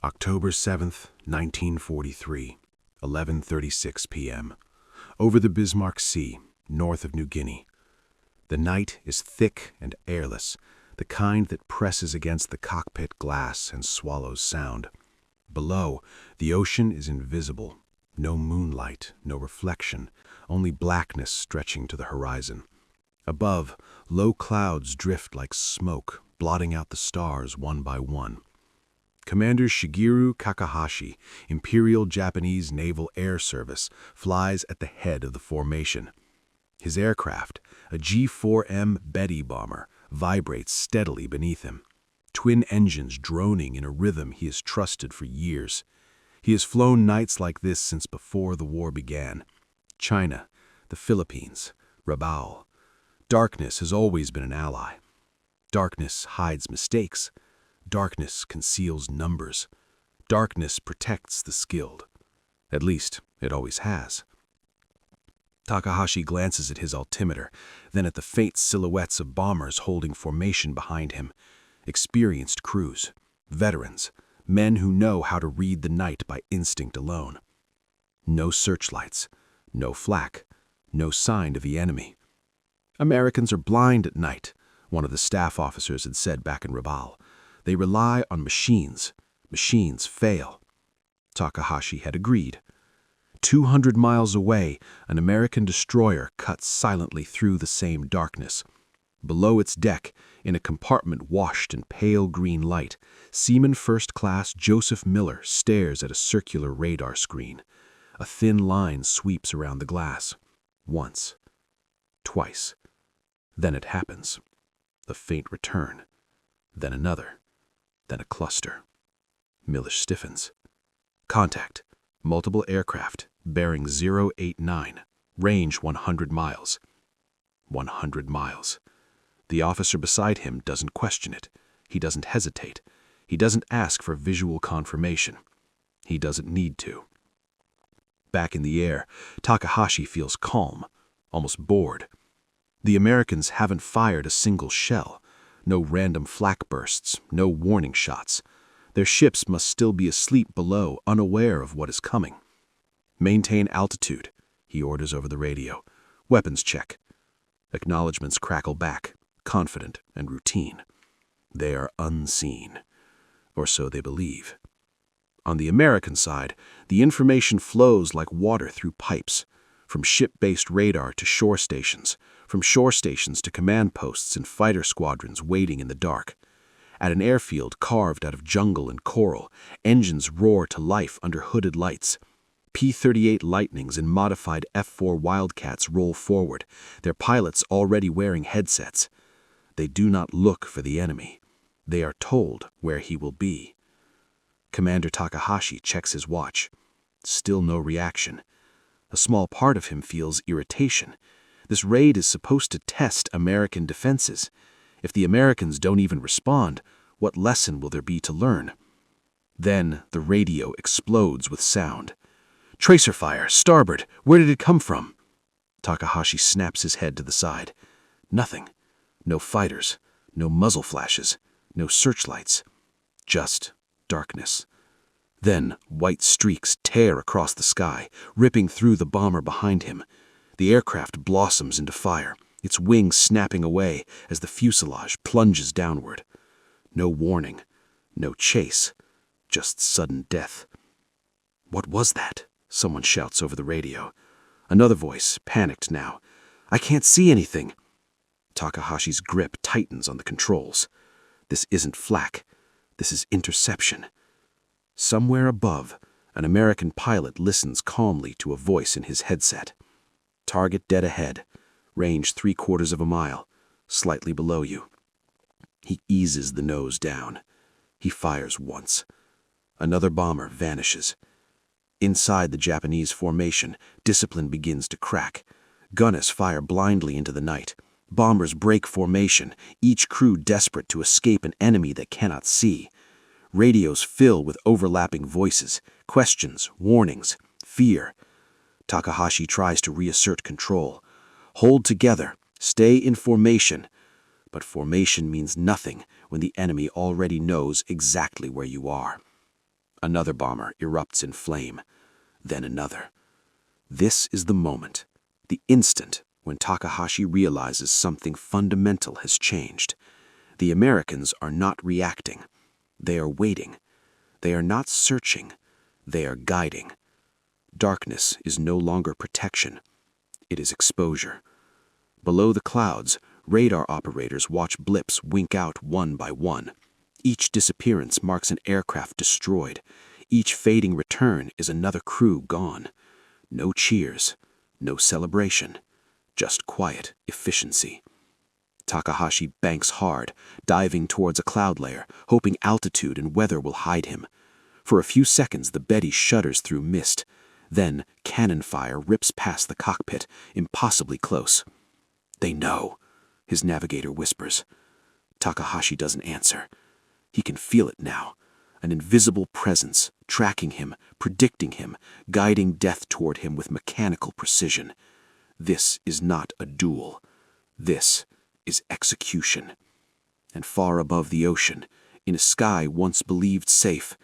October 7th, 1943, 11:36 p.m. Over the Bismarck Sea, north of New Guinea. The night is thick and airless, the kind that presses against the cockpit glass and swallows sound. Below, the ocean is invisible. No moonlight, no reflection, only blackness stretching to the horizon. Above, low clouds drift like smoke, blotting out the stars one by one. Commander Shigeru Kakahashi, Imperial Japanese Naval Air Service, flies at the head of the formation. His aircraft, a G-4M Betty bomber, vibrates steadily beneath him, twin engines droning in a rhythm he has trusted for years. He has flown nights like this since before the war began. China, the Philippines, Rabaul. Darkness has always been an ally. Darkness hides mistakes. Darkness conceals numbers. Darkness protects the skilled. At least, it always has. Takahashi glances at his altimeter, then at the faint silhouettes of bombers holding formation behind him. Experienced crews, veterans, men who know how to read the night by instinct alone. No searchlights, no flak, no sign of the enemy. Americans are blind at night, one of the staff officers had said back in Rabaul. They rely on machines. Machines fail. Takahashi had agreed. 200 miles away, an American destroyer cuts silently through the same darkness. Below its deck, in a compartment washed in pale green light, Seaman First Class Joseph Miller stares at a circular radar screen. A thin line sweeps around the glass. Once. Twice. Then it happens. A faint return. Then another. Then a cluster. Miller stiffens. Contact. Multiple aircraft. Bearing 089. Range 100 miles. 100 miles. The officer beside him doesn't question it. He doesn't hesitate. He doesn't ask for visual confirmation. He doesn't need to. Back in the air, Takahashi feels calm, almost bored. The Americans haven't fired a single shell. No random flak bursts, no warning shots. Their ships must still be asleep below, unaware of what is coming. Maintain altitude, he orders over the radio. Weapons check. Acknowledgements crackle back, confident and routine. They are unseen, or so they believe. On the American side, the information flows like water through pipes, from ship-based radar to shore stations, from shore stations to command posts and fighter squadrons waiting in the dark. At an airfield carved out of jungle and coral, engines roar to life under hooded lights. P-38 Lightnings and modified F-4 Wildcats roll forward, their pilots already wearing headsets. They do not look for the enemy. They are told where he will be. Commander Takahashi checks his watch. Still no reaction. A small part of him feels irritation. This raid is supposed to test American defenses. If the Americans don't even respond, what lesson will there be to learn? Then the radio explodes with sound. Tracer fire, starboard, where did it come from? Takahashi snaps his head to the side. Nothing. No fighters, no muzzle flashes, no searchlights. Just darkness. Then white streaks tear across the sky, ripping through the bomber behind him. The aircraft blossoms into fire, its wings snapping away as the fuselage plunges downward. No warning, no chase, just sudden death. What was that? Someone shouts over the radio. Another voice, panicked now. I can't see anything. Takahashi's grip tightens on the controls. This isn't flak. This is interception. Somewhere above, an American pilot listens calmly to a voice in his headset. Target dead ahead. Range 3/4 of a mile. Slightly below you. He eases the nose down. He fires once. Another bomber vanishes. Inside the Japanese formation, discipline begins to crack. Gunners fire blindly into the night. Bombers break formation, each crew desperate to escape an enemy they cannot see. Radios fill with overlapping voices, questions, warnings, fear. Takahashi tries to reassert control. Hold together, stay in formation. But formation means nothing when the enemy already knows exactly where you are. Another bomber erupts in flame. Then another. This is the moment, the instant when Takahashi realizes something fundamental has changed. The Americans are not reacting. They are waiting. They are not searching. They are guiding. Darkness is no longer protection. It is exposure. Below the clouds, radar operators watch blips wink out one by one. Each disappearance marks an aircraft destroyed. Each fading return is another crew gone. No cheers, no celebration, just quiet efficiency. Takahashi banks hard, diving towards a cloud layer, hoping altitude and weather will hide him. For a few seconds, the Betty shudders through mist. Then, cannon fire rips past the cockpit, impossibly close. "They know," his navigator whispers. Takahashi doesn't answer. He can feel it now. An invisible presence, tracking him, predicting him, guiding death toward him with mechanical precision. This is not a duel. This is execution. And far above the ocean, in a sky once believed safe,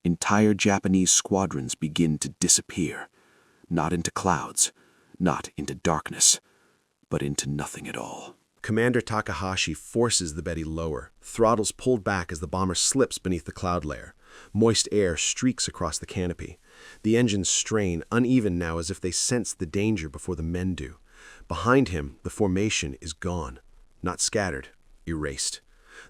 entire Japanese squadrons begin to disappear. Not into clouds, not into darkness, but into nothing at all. Commander Takahashi forces the Betty lower, throttles pulled back as the bomber slips beneath the cloud layer. Moist air streaks across the canopy. The engines strain, uneven now as if they sense the danger before the men do. Behind him, the formation is gone. Not scattered, erased.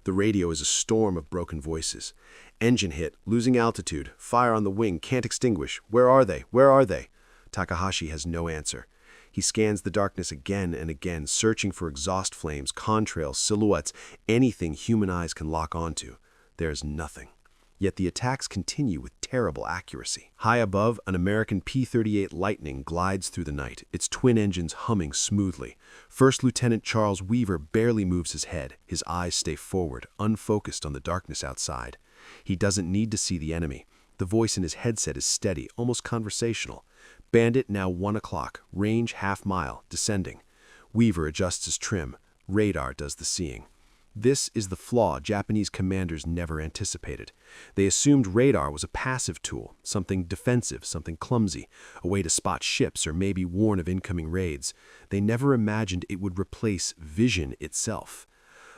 The radio is a storm of broken voices. Engine hit, losing altitude, fire on the wing, can't extinguish. Where are they? Where are they? Takahashi has no answer. He scans the darkness again and again, searching for exhaust flames, contrails, silhouettes, anything human eyes can lock onto. There is nothing. Yet the attacks continue with terrible accuracy. High above, an American P-38 Lightning glides through the night, its twin engines humming smoothly. First Lieutenant Charles Weaver barely moves his head. His eyes stay forward, unfocused on the darkness outside. He doesn't need to see the enemy. The voice in his headset is steady, almost conversational. Bandit now 1 o'clock, range half-mile, descending. Weaver adjusts his trim. Radar does the seeing. This is the flaw Japanese commanders never anticipated. They assumed radar was a passive tool, something defensive, something clumsy, a way to spot ships or maybe warn of incoming raids. They never imagined it would replace vision itself.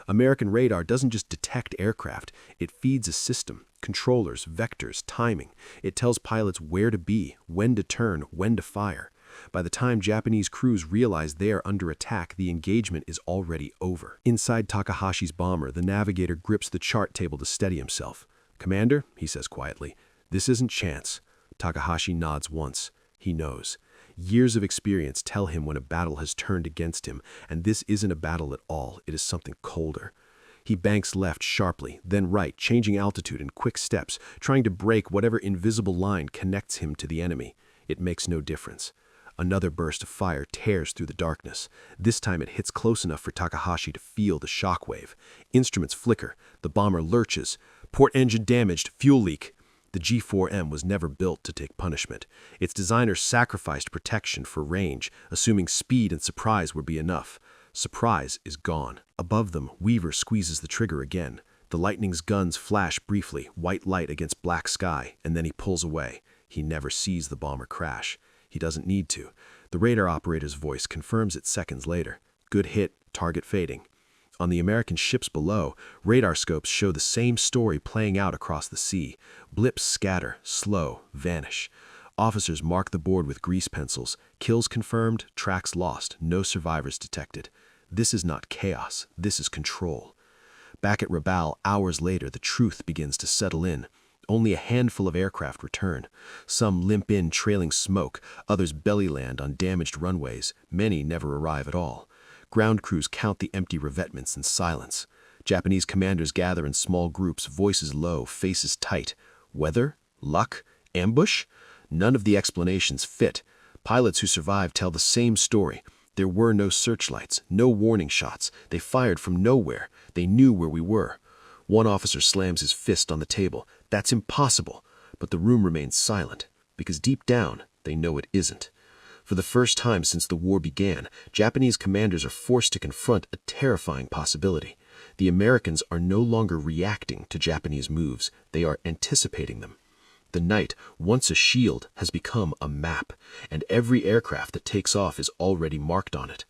American radar doesn't just detect aircraft, it feeds a system, controllers, vectors, timing. It tells pilots where to be, when to turn, when to fire. By the time Japanese crews realize they are under attack, the engagement is already over. Inside Takahashi's bomber, the navigator grips the chart table to steady himself. "Commander," he says quietly, "this isn't chance." Takahashi nods once. He knows. Years of experience tell him when a battle has turned against him, and this isn't a battle at all, it is something colder. He banks left sharply, then right, changing altitude in quick steps, trying to break whatever invisible line connects him to the enemy. It makes no difference. Another burst of fire tears through the darkness. This time it hits close enough for Takahashi to feel the shockwave. Instruments flicker. The bomber lurches. Port engine damaged. Fuel leak. The G4M was never built to take punishment. Its designers sacrificed protection for range, assuming speed and surprise would be enough. Surprise is gone. Above them, Weaver squeezes the trigger again. The Lightning's guns flash briefly, white light against black sky, and then he pulls away. He never sees the bomber crash. He doesn't need to. The radar operator's voice confirms it seconds later. Good hit, target fading. On the American ships below, radar scopes show the same story playing out across the sea. Blips scatter, slow, vanish. Officers mark the board with grease pencils. Kills confirmed, tracks lost, no survivors detected. This is not chaos, this is control. Back at Rabaul, hours later, the truth begins to settle in. Only a handful of aircraft return. Some limp in trailing smoke, others belly land on damaged runways. Many never arrive at all. Ground crews count the empty revetments in silence. Japanese commanders gather in small groups, voices low, faces tight. Weather? Luck? Ambush? None of the explanations fit. Pilots who survived tell the same story. There were no searchlights, no warning shots. They fired from nowhere. They knew where we were. One officer slams his fist on the table. That's impossible. But the room remains silent, because deep down, they know it isn't. For the first time since the war began, Japanese commanders are forced to confront a terrifying possibility. The Americans are no longer reacting to Japanese moves. They are anticipating them. The night, once a shield, has become a map, and every aircraft that takes off is already marked on it.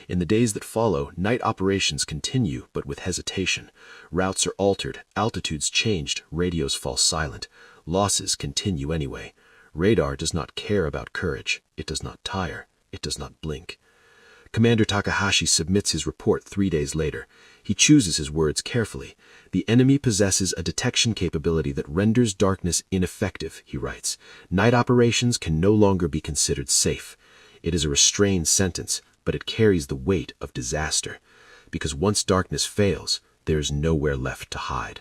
In the days that follow, night operations continue, but with hesitation. Routes are altered, altitudes changed, radios fall silent. Losses continue anyway. Radar does not care about courage. It does not tire. It does not blink. Commander Takahashi submits his report 3 days later. He chooses his words carefully. The enemy possesses a detection capability that renders darkness ineffective, he writes. Night operations can no longer be considered safe. It is a restrained sentence, but it carries the weight of disaster. Because once darkness fails, there is nowhere left to hide.